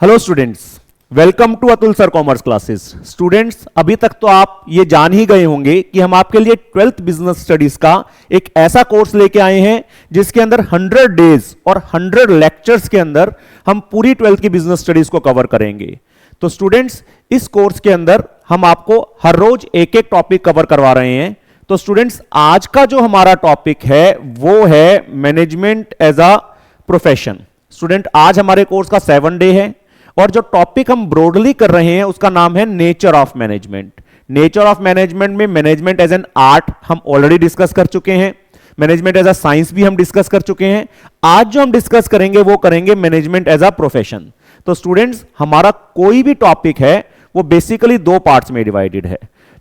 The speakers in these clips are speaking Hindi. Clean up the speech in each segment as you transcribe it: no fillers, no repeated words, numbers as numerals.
Hello students, welcome to Atul sir commerce classes. Students, अभी तक तो आप ये जान ही गए होंगे कि हम आपके लिए 12th बिजनेस स्टडीज का एक ऐसा कोर्स लेके आए हैं जिसके अंदर 100 डेज और 100 लेक्चर्स के अंदर हम पूरी 12th की बिजनेस स्टडीज को कवर करेंगे। तो स्टूडेंट्स, इस कोर्स के अंदर हम आपको हर रोज एक एक टॉपिक कवर करवा रहे हैं। तो स्टूडेंट्स, आज का जो हमारा टॉपिक है वो है management as a profession. Student, आज हमारे कोर्स का 7 डे है और जो टॉपिक हम ब्रॉडली कर रहे हैं उसका नाम है nature of management. Nature of management में मैनेजमेंट एज एन आर्ट हम ऑलरेडी डिस्कस कर चुके हैं, मैनेजमेंट एज अ साइंस भी हम डिस्कस कर चुके हैं। आज जो हम डिस्कस करेंगे वो करेंगे मैनेजमेंट एज अ प्रोफेशन। तो स्टूडेंट्स, हमारा कोई भी टॉपिक है वो बेसिकली 2 पार्ट्स में डिवाइडेड है।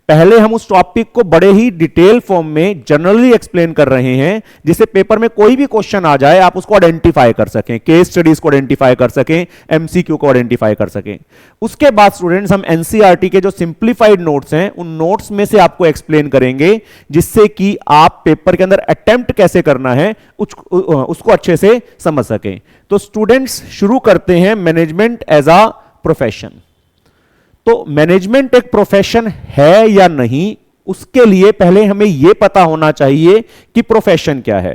पहले हम उस टॉपिक को बड़े ही डिटेल फॉर्म में जनरली एक्सप्लेन कर रहे हैं जिससे पेपर में कोई भी क्वेश्चन आ जाए आप उसको आइडेंटिफाई कर सकें, केस स्टडीज को आइडेंटिफाई कर सकें, एमसीक्यू को आइडेंटिफाई कर सकें। उसके बाद स्टूडेंट्स, हम एनसीईआरटी के जो सिंप्लीफाइड नोट्स हैं उन नोट्स में से आपको एक्सप्लेन करेंगे जिससे कि आप पेपर के अंदर अटेम्प्ट कैसे करना है उसको अच्छे से समझ सकें। तो स्टूडेंट्स, शुरू करते हैं मैनेजमेंट एज अ प्रोफेशन। तो मैनेजमेंट एक प्रोफेशन है या नहीं, उसके लिए पहले हमें यह पता होना चाहिए कि प्रोफेशन क्या है।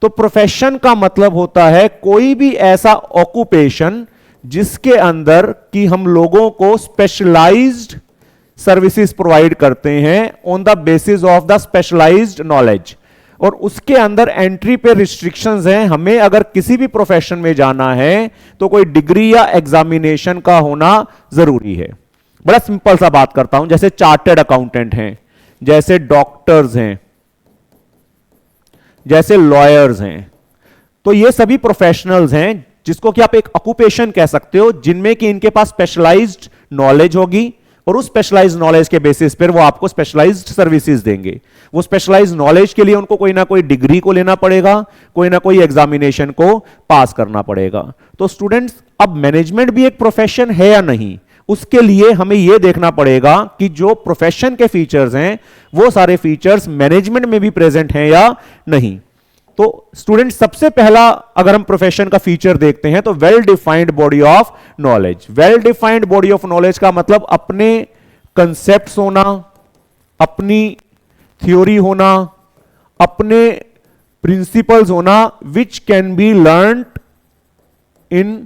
तो प्रोफेशन का मतलब होता है कोई भी ऐसा ऑक्यूपेशन जिसके अंदर कि हम लोगों को स्पेशलाइज्ड सर्विसेज प्रोवाइड करते हैं on the basis of the specialised knowledge, और उसके अंदर एंट्री पे रिस्ट्रिक्शंस हैं। हमें अगर किसी भी प्रोफेशन में जाना है तो कोई डिग्री या एग्जामिनेशन का होना जरूरी है। बड़ा सिंपल सा बात करता हूं, जैसे चार्टर्ड अकाउंटेंट हैं, जैसे डॉक्टर्स हैं, जैसे लॉयर्स हैं। तो ये सभी प्रोफेशनल्स हैं जिसको कि आप एक ऑक्यूपेशन कह सकते हो, जिनमें कि इनके पास स्पेशलाइज्ड नॉलेज होगी और उस स्पेशलाइज्ड नॉलेज के बेसिस पर वो आपको स्पेशलाइज्ड सर्विसेज देंगे। वो स्पेशलाइज्ड नॉलेज के लिए उनको कोई ना कोई डिग्री को लेना पड़ेगा, कोई ना कोई एग्जामिनेशन को पास करना पड़ेगा। तो स्टूडेंट्स, अब मैनेजमेंट भी एक प्रोफेशन है या नहीं, उसके लिए हमें यह देखना पड़ेगा कि जो प्रोफेशन के फीचर्स हैं वो सारे फीचर्स मैनेजमेंट में भी प्रेजेंट हैं या नहीं। तो स्टूडेंट, सबसे पहला अगर हम प्रोफेशन का फीचर देखते हैं तो well defined body of knowledge. Well defined body of knowledge का मतलब अपने कंसेप्ट्स होना, अपनी थ्योरी होना, अपने प्रिंसिपल्स होना which can be learned in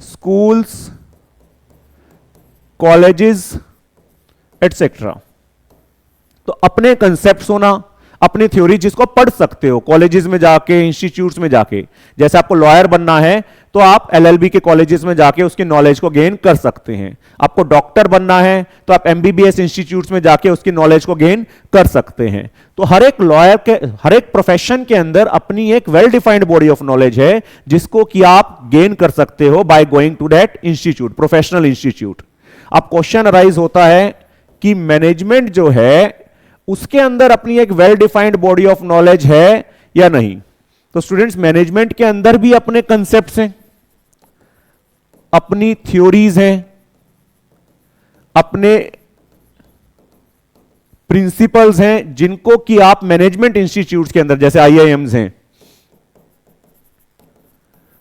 schools, colleges etcetera. तो अपने कंसेप्ट्स होना, अपनी थ्योरी जिसको पढ़ सकते हो कॉलेजेस में जाके, इंस्टीट्यूट्स में जाके। जैसे आपको लॉयर बनना है तो आप एलएलबी के कॉलेजेस में जाके उसकी नॉलेज को गेन कर सकते हैं। आपको डॉक्टर बनना है तो आप एमबीबीएस इंस्टीट्यूट्स में जाके उसकी नॉलेज को गेन कर सकते हैं। तो हर एक लॉयर के, हर एक प्रोफेशन के अंदर अपनी एक well defined body of knowledge है जिसको कि आप गेन कर सकते हो by going to that institute, professional institute. अब क्वेश्चन अराइज होता है कि मैनेजमेंट जो है उसके अंदर अपनी एक well defined body of knowledge है या नहीं। तो स्टूडेंट्स, मैनेजमेंट के अंदर भी अपने कंसेप्ट्स हैं, अपनी थ्योरीज हैं, अपने प्रिंसिपल्स हैं जिनको कि आप मैनेजमेंट इंस्टीट्यूट्स के अंदर, जैसे आईआईएम्स हैं,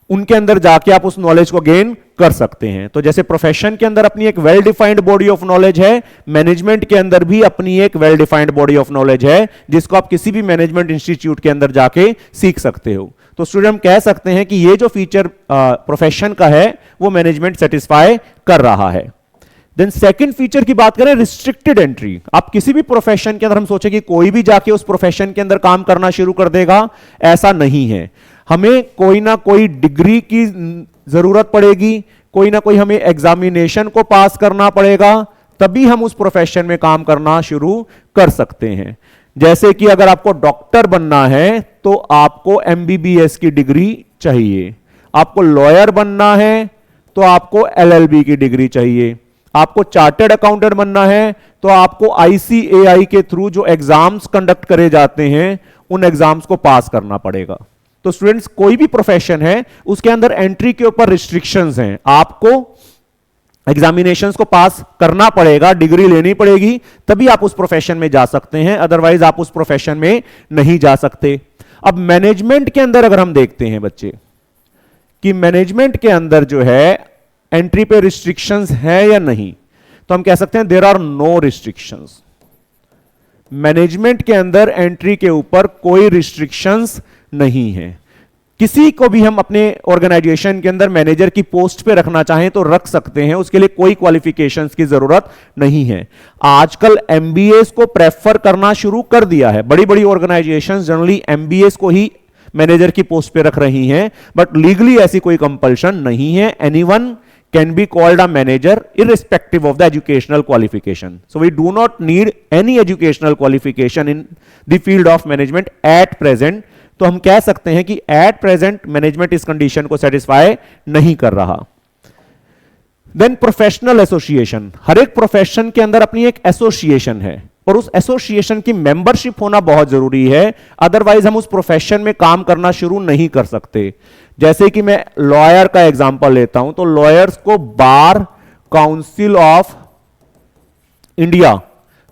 उनके अंदर जाके आप उस नॉलेज को गेन कर सकते हैं। तो जैसे प्रोफेशन के अंदर अपनी एक well defined body of knowledge है, मैनेजमेंट के अंदर भी अपनी एक well defined body of knowledge है जिसको आप किसी भी मैनेजमेंट इंस्टीट्यूट के अंदर जाके सीख सकते हो। तो स्टूडेंट, हम कह सकते हैं कि ये जो फीचर प्रोफेशन का है वो मैनेजमेंट सेटिस्फाई कर रहा है। देन सेकंड फीचर की बात करें, रिस्ट्रिक्टेड एंट्री। आप किसी भी प्रोफेशन के अंदर, हम सोचे कि कोई भी जाके उस प्रोफेशन के अंदर काम करना शुरू कर देगा, ऐसा नहीं है। हमें कोई ना कोई डिग्री की जरूरत पड़ेगी, कोई ना कोई हमें एग्जामिनेशन को पास करना पड़ेगा, तभी हम उस प्रोफेशन में काम करना शुरू कर सकते हैं। जैसे कि अगर आपको डॉक्टर बनना है तो आपको एमबीबीएस की डिग्री चाहिए, आपको लॉयर बनना है तो आपको एलएलबी की डिग्री चाहिए, आपको चार्टर्ड अकाउंटेंट बनना है तो आपको आईसीएआई के थ्रू जो एग्जाम्स कंडक्ट करे जाते हैं उन एग्जाम्स को पास करना पड़ेगा। तो स्टूडेंट्स, कोई भी प्रोफेशन है उसके अंदर एंट्री के ऊपर रिस्ट्रिक्शंस हैं। आपको एग्जामिनेशंस को पास करना पड़ेगा, डिग्री लेनी पड़ेगी, तभी आप उस प्रोफेशन में जा सकते हैं, अदरवाइज आप उस प्रोफेशन में नहीं जा सकते। अब मैनेजमेंट के अंदर अगर हम देखते हैं बच्चे कि मैनेजमेंट के अंदर जो है एंट्री पे रिस्ट्रिक्शंस है या नहीं, तो हम कह सकते हैं there are no restrictions. Management के अंदर एंट्री के ऊपर कोई रिस्ट्रिक्शंस नहीं है। किसी को भी हम अपने ऑर्गेनाइजेशन के अंदर मैनेजर की पोस्ट पे रखना चाहें तो रख सकते हैं, उसके लिए कोई क्वालिफिकेशंस की जरूरत नहीं है। आजकल एमबीएस को प्रेफर करना शुरू कर दिया है, बड़ी बड़ी ऑर्गेनाइजेशंस जनरली एमबीएस को ही मैनेजर की पोस्ट पे रख रही हैं, बट लीगली ऐसी कोई कंपल्शन नहीं है। Anyone can be called a manager irrespective of the educational qualification. So we do not need any educational qualification in the field of management at present. तो हम कह सकते हैं कि at present management इस कंडीशन को सेटिस्फाई नहीं कर रहा। देन प्रोफेशनल एसोसिएशन, हर एक प्रोफेशन के अंदर अपनी एक एसोसिएशन है और उस एसोसिएशन की मेंबरशिप होना बहुत जरूरी है, अदरवाइज हम उस प्रोफेशन में काम करना शुरू नहीं कर सकते। जैसे कि मैं लॉयर का एग्जांपल लेता हूं, तो लॉयर्स को बार काउंसिल ऑफ इंडिया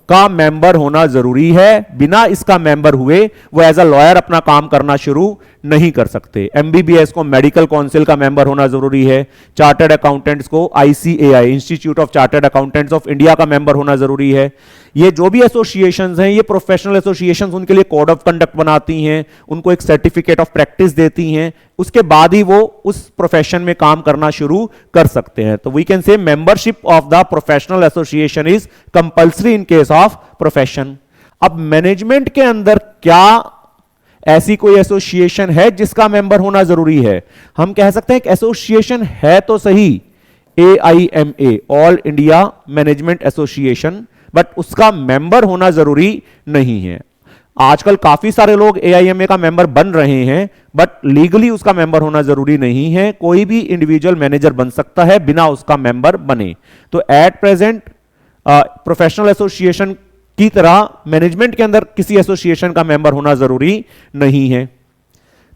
का मेंबर होना जरूरी है। बिना इसका मेंबर हुए वो एज अ लॉयर अपना काम करना शुरू नहीं कर सकते। एमबीबीएस को मेडिकल काउंसिल का मेंबर होना जरूरी है। चार्टर्ड अकाउंटेंट्स को ICAI, institute of chartered accountants of India का मेंबर होना जरूरी है। ये जो भी एसोसिएशंस हैं, ये प्रोफेशनल एसोसिएशंस उनके लिए कोड ऑफ कंडक्ट बनाती हैं, उनको एक सर्टिफिकेट ऑफ प्रैक्टिस देती हैं, उसके बाद ही वो उस प्रोफेशन में काम करना शुरू कर सकते हैं। तो we can say membership of the professional association is compulsory in case of profession. अब मैनेजमेंट के अंदर क्या ऐसी कोई एसोसिएशन है जिसका मेंबर होना जरूरी है? हम कह सकते हैं एक एसोसिएशन है तो सही, AIMA, all India management association, but उसका मेंबर होना जरूरी नहीं है। आजकल काफी सारे लोग AIMA का मेंबर बन रहे हैं, बट लीगली उसका मेंबर होना जरूरी नहीं है। कोई भी इंडिविजुअल मैनेजर बन सकता है बिना उसका मेंबर बने। तो एट प्रेजेंट प्रोफेशनल एसोसिएशन की तरह मैनेजमेंट के अंदर किसी एसोसिएशन का मेंबर होना जरूरी नहीं है।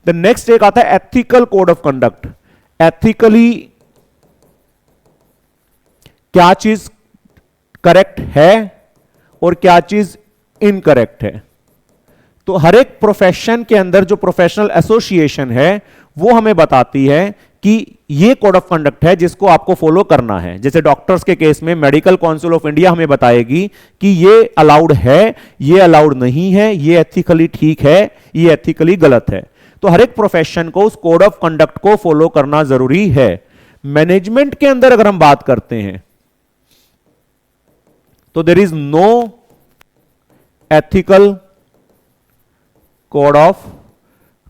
द नेक्स्ट एक आता है ethical code of conduct. Ethically क्या चीज करेक्ट है और क्या चीज इनकरेक्ट है। तो हर एक प्रोफेशन के अंदर जो प्रोफेशनल एसोसिएशन है वो हमें बताती है कि ये कोड ऑफ कंडक्ट है जिसको आपको फॉलो करना है। जैसे डॉक्टर्स के केस में मेडिकल काउंसिल ऑफ इंडिया हमें बताएगी कि ये अलाउड है, ये अलाउड नहीं है, ये एथिकली ठीक है, ये एथिकली गलत है। तो हर एक प्रोफेशन को उस कोड ऑफ कंडक्ट को फॉलो करना जरूरी है। मैनेजमेंट के अंदर अगर हम बात करते हैं तो there is no ethical code of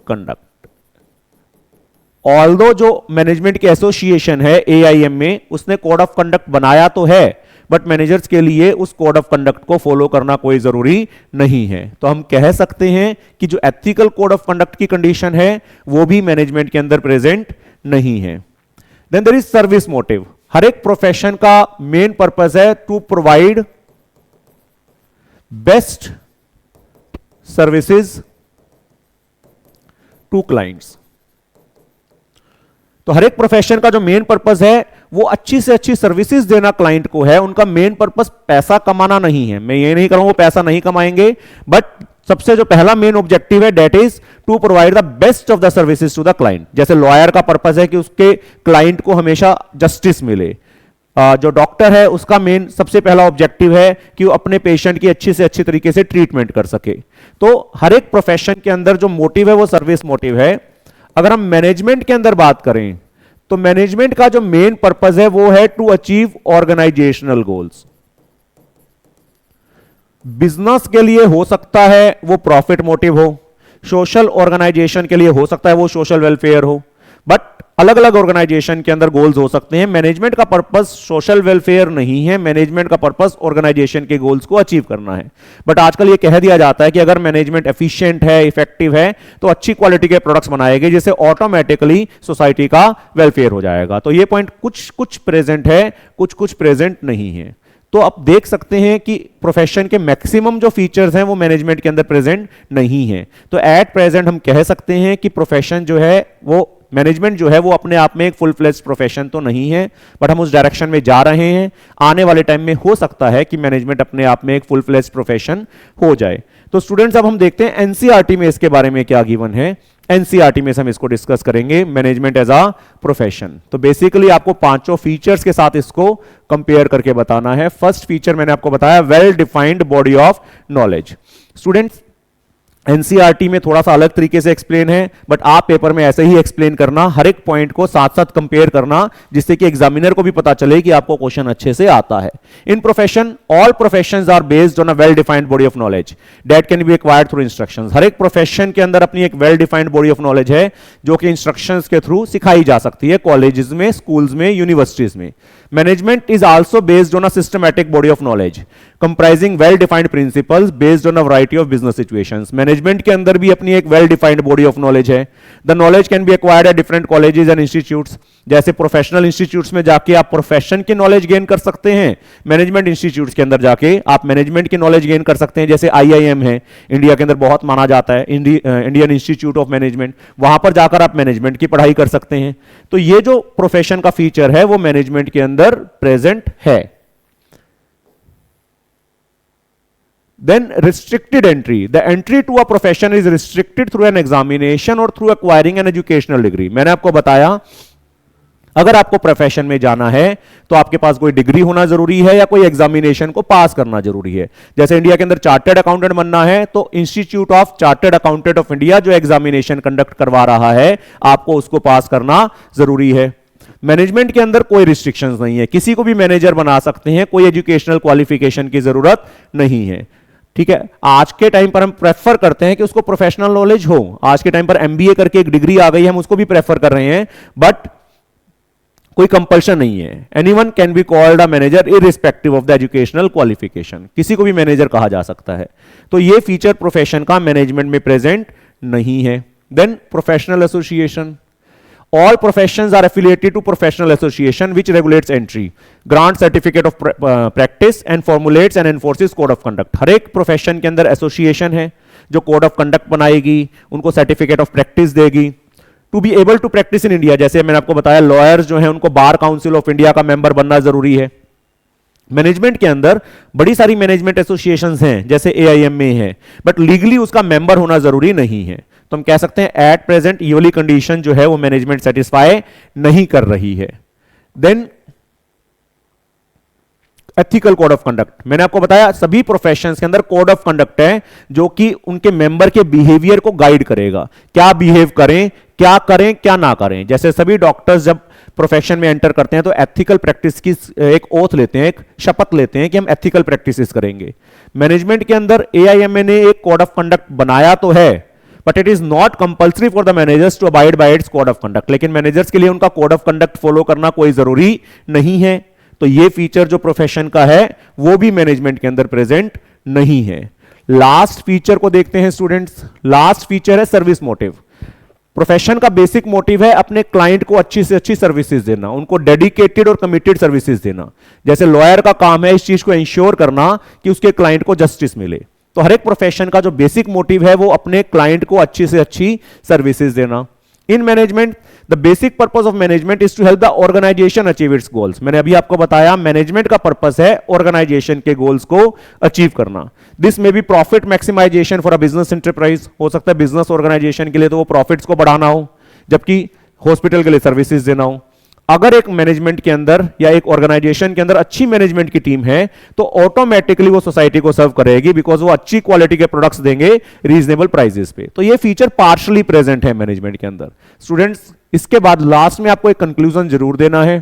conduct. Although जो मैनेजमेंट की एसोसिएशन है AIMA, उसने कोड ऑफ कंडक्ट बनाया तो है, बट मैनेजर्स के लिए उस कोड ऑफ कंडक्ट को फॉलो करना कोई जरूरी नहीं है। तो हम कह सकते हैं कि जो एथिकल कोड ऑफ कंडक्ट की कंडीशन है वो भी मैनेजमेंट के अंदर प्रेजेंट नहीं है। Then there is service motive. हर एक प्रोफेशन का मेन पर्पस है to provide best services to clients. तो हर एक प्रोफेशन का जो मेन पर्पस है वो अच्छी से अच्छी सर्विसेज देना क्लाइंट को है। उनका मेन पर्पस पैसा कमाना नहीं है। मैं ये नहीं करूंगा वो पैसा नहीं कमाएंगे, बट सबसे जो पहला मेन ऑब्जेक्टिव है that is to provide the best of the services to the client. जैसे लॉयर का पर्पस है कि उसके क्लाइंट को हमेशा जस्टिस मिले, जो डॉक्टर है उसका मेन सबसे पहला ऑब्जेक्टिव है कि वो अपने पेशेंट की अच्छी से अच्छी तरीके से ट्रीटमेंट कर सके। तो हर एक प्रोफेशन के अंदर जो मोटिव है वो सर्विस मोटिव है। अगर हम मैनेजमेंट के अंदर बात करें तो मैनेजमेंट का जो मेन पर्पस है वो है to achieve organisational goals. Business के लिए हो सकता है वो प्रॉफिट मोटिव हो, सोशल ऑर्गेनाइजेशन के लिए हो सकता है वो सोशल वेलफेयर हो, बट अलग अलग ऑर्गेनाइजेशन के अंदर गोल्स हो सकते हैं। मैनेजमेंट का पर्पस सोशल वेलफेयर नहीं है, मैनेजमेंट का पर्पस ऑर्गेनाइजेशन के गोल्स को अचीव करना है। बट आजकल ये कह दिया जाता है कि अगर मैनेजमेंट एफिशिएंट है, इफेक्टिव है, तो अच्छी क्वालिटी के प्रोडक्ट्स बनाएंगे जिससे ऑटोमेटिकली सोसाइटी का वेलफेयर हो जाएगा। तो ये पॉइंट कुछ कुछ प्रेजेंट है, कुछ कुछ प्रेजेंट नहीं है। तो आप देख सकते हैं कि प्रोफेशन के मैक्सिमम जो फीचर्स हैं वो मैनेजमेंट के अंदर प्रेजेंट नहीं है। तो एट प्रेजेंट हम कह सकते हैं कि प्रोफेशन जो है वो मैनेजमेंट जो है वो अपने आप में एक फुल फ्लेज्ड प्रोफेशन तो नहीं है, बट हम उस डायरेक्शन में जा रहे हैं। आने वाले टाइम में हो सकता है कि मैनेजमेंट अपने आप में एक फुल फ्लेज्ड प्रोफेशन हो जाए। तो स्टूडेंट्स अब हम देखते हैं एनसीईआरटी में इसके बारे में क्या गिवन है। एनसीईआरटी में से हम इसको डिस्कस करेंगे, मैनेजमेंट एज अ प्रोफेशन। तो बेसिकली आपको पांचों फीचर्स के साथ इसको कंपेयर करके बताना है। फर्स्ट फीचर मैंने आपको बताया, well defined body of knowledge. Students, NCERT में थोड़ा सा अलग तरीके से एक्सप्लेन है, बट आप पेपर में ऐसे ही एक्सप्लेन करना, हर एक पॉइंट को साथ साथ कंपेयर करना, जिससे कि एग्जामिनर को भी पता चले कि आपको क्वेश्चन अच्छे से आता है। In profession, all professions are based on a well defined body of knowledge that can be acquired through instructions. हर एक प्रोफेशन के अंदर अपनी एक well defined body of knowledge है, जो कि इंस्ट्रक्शंस के थ्रू सिखाई जा सकती है, कॉलेजेस में, स्कूल्स में, यूनिवर्सिटीज में। Management is also based on a systematic body of knowledge comprising well defined principles based on a variety of business situations. Management के अंदर भी अपनी एक well defined body of knowledge है। The knowledge can be acquired at different colleges and institutes. जैसे प्रोफेशनल इंस्टीट्यूट्स में जाके आप प्रोफेशन की नॉलेज गेन कर सकते हैं, मैनेजमेंट इंस्टीट्यूट्स के अंदर जाके आप मैनेजमेंट की नॉलेज गेन कर सकते हैं। जैसे आईआईएम है, इंडिया के अंदर बहुत माना जाता है, इंडियन इंस्टीट्यूट ऑफ मैनेजमेंट, वहां पर जाकर आप मैनेजमेंट की पढ़ाई कर सकते हैं। तो ये जो प्रोफेशन का फीचर है वो मैनेजमेंट के अंदर प्रेजेंट है। Then restricted entry. The entry to a profession is restricted through an examination or through acquiring an educational degree. मैंने आपको बताया, अगर आपको प्रोफेशन में जाना है तो आपके पास कोई डिग्री होना जरूरी है या कोई एग्जामिनेशन को पास करना जरूरी है। जैसे इंडिया के अंदर चार्टर्ड अकाउंटेंट बनना है तो institute of chartered accountant of India जो एग्जामिनेशन कंडक्ट करवा रहा है, आपको उसको पास करना जरूरी है। मैनेजमेंट के अंदर कोई रिस्ट्रिक्शंस नहीं है, किसी को भी मैनेजर बना सकते हैं, कोई एजुकेशनल क्वालिफिकेशन की जरूरत नहीं है। ठीक है, आज के टाइम पर हम प्रेफर करते हैं कि उसको प्रोफेशनल नॉलेज हो। आज के टाइम पर एमबीए करके एक डिग्री आ गई है, हम उसको भी प्रेफर कर रहे हैं, बट कोई कंपल्शन नहीं है। Anyone can be called a manager irrespective of the educational qualification. किसी को भी मैनेजर कहा जा सकता है। तो ये फीचर प्रोफेशन का मैनेजमेंट में प्रेजेंट नहीं है। Then professional association. All professions are affiliated to professional association which regulates entry, grants certificate of practice and formulates and enforces code of conduct. हर एक प्रोफेशन के अंदर एसोसिएशन है जो कोड ऑफ कंडक्ट बनाएगी, उनको सर्टिफिकेट ऑफ प्रैक्टिस देगी। To be able to practise in India, जैसे मैंने आपको बताया, लॉयर्स जो है उनको बार काउंसिल ऑफ इंडिया का मेंबर बनना जरूरी है। मैनेजमेंट के अंदर बड़ी सारी मैनेजमेंट एसोसिएशंस हैं, जैसे एआईएम में है, बट लीगली उसका मेंबर होना जरूरी नहीं है। तो हम कह सकते हैं एट प्रेजेंट ये वाली कंडीशन जो है वो मैनेजमेंट सेटिस्फाई नहीं कर रही है। Then ethical code of conduct. मैंने आपको बताया सभी प्रोफेशंस के अंदर कोड ऑफ कंडक्ट है जो कि उनके मेंबर के बिहेवियर को गाइड करेगा, क्या बिहेव करें, क्या ना करें। जैसे सभी डॉक्टर्स जब प्रोफेशन में एंटर करते हैं तो एथिकल प्रैक्टिस की एक ओथ लेते हैं, एक शपथ लेते हैं कि हम एथिकल प्रैक्टिसेस करेंगे। मैनेजमेंट के अंदर एआईएमए ने एक कोड ऑफ कंडक्ट बनाया तो है, but it is not compulsory for the managers to abide by its code of conduct. लेकिन मैनेजर्स के लिए उनका कोड ऑफ कंडक्ट फॉलो करना कोई जरूरी नहीं है। तो ये फीचर जो प्रोफेशन का है वो भी मैनेजमेंट के अंदर प्रेजेंट नहीं है। लास्ट फीचर को देखते हैं स्टूडेंट्स। लास्ट फीचर है सर्विस मोटिव। प्रोफेशन का बेसिक मोटिव है अपने क्लाइंट को अच्छी से अच्छी सर्विसेज देना, उनको डेडिकेटेड और कमिटेड सर्विसेज देना। जैसे लॉयर का काम है इस चीज को इंश्योर करना कि उसके क्लाइंट को जस्टिस मिले। तो हर एक प्रोफेशन का जो बेसिक मोटिव है वो अपने क्लाइंट को अच्छी से अच्छी सर्विसेज देना। In management the basic purpose of management is to help the organisation achieve its goals. मैंने अभी आपको बताया मैनेजमेंट का पर्पस है ऑर्गेनाइजेशन के गोल्स को अचीव करना। दिस में भी profit maximisation for a business enterprise. हो सकता है बिजनेस ऑर्गेनाइजेशन के लिए तो वो प्रॉफिट्स को बढ़ाना हो, जबकि हॉस्पिटल के लिए सर्विसेज देना हो। अगर एक मैनेजमेंट के अंदर या एक ऑर्गेनाइजेशन के अंदर अच्छी मैनेजमेंट की टीम है तो ऑटोमेटिकली वो सोसाइटी को सर्व करेगी, बिकॉज वो अच्छी क्वालिटी के प्रोडक्ट्स देंगे रीजनेबल प्राइसेस पे। तो ये फीचर पार्शली प्रेजेंट है मैनेजमेंट के अंदर। स्टूडेंट्स, इसके बाद लास्ट में आपको एक कंक्लूजन जरूर देना है।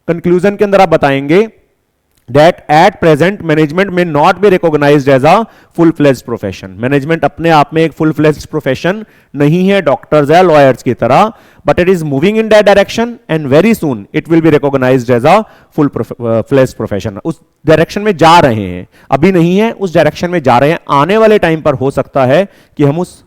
कंक्लूजन के अंदर आप बताएंगे that at present management may not be recognized as a full-fledged profession. Management अपने आप में एक full-fledged profession नहीं है डॉक्टर्स या लॉयर्स की तरह, but it is moving in that direction and very soon it will be recognized as a full-fledged profession. उस डायरेक्शन में जा रहे हैं, अभी नहीं है, उस डायरेक्शन में जा रहे हैं। आने वाले टाइम पर हो सकता है कि हम उस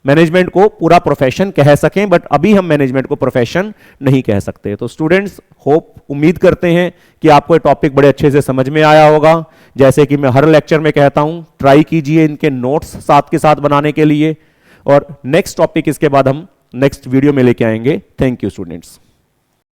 मैनेजमेंट को पूरा प्रोफेशन कह सकें, बट अभी हम मैनेजमेंट को प्रोफेशन नहीं कह सकते। तो स्टूडेंट्स, उम्मीद करते हैं कि आपको ये टॉपिक बड़े अच्छे से समझ में आया होगा। जैसे कि मैं हर लेक्चर में कहता हूं, ट्राई कीजिए इनके नोट्स साथ के साथ बनाने के लिए, और नेक्स्ट टॉपिक इसके बाद हम नेक्स्ट वीडियो में लेके आएंगे। Thank you students.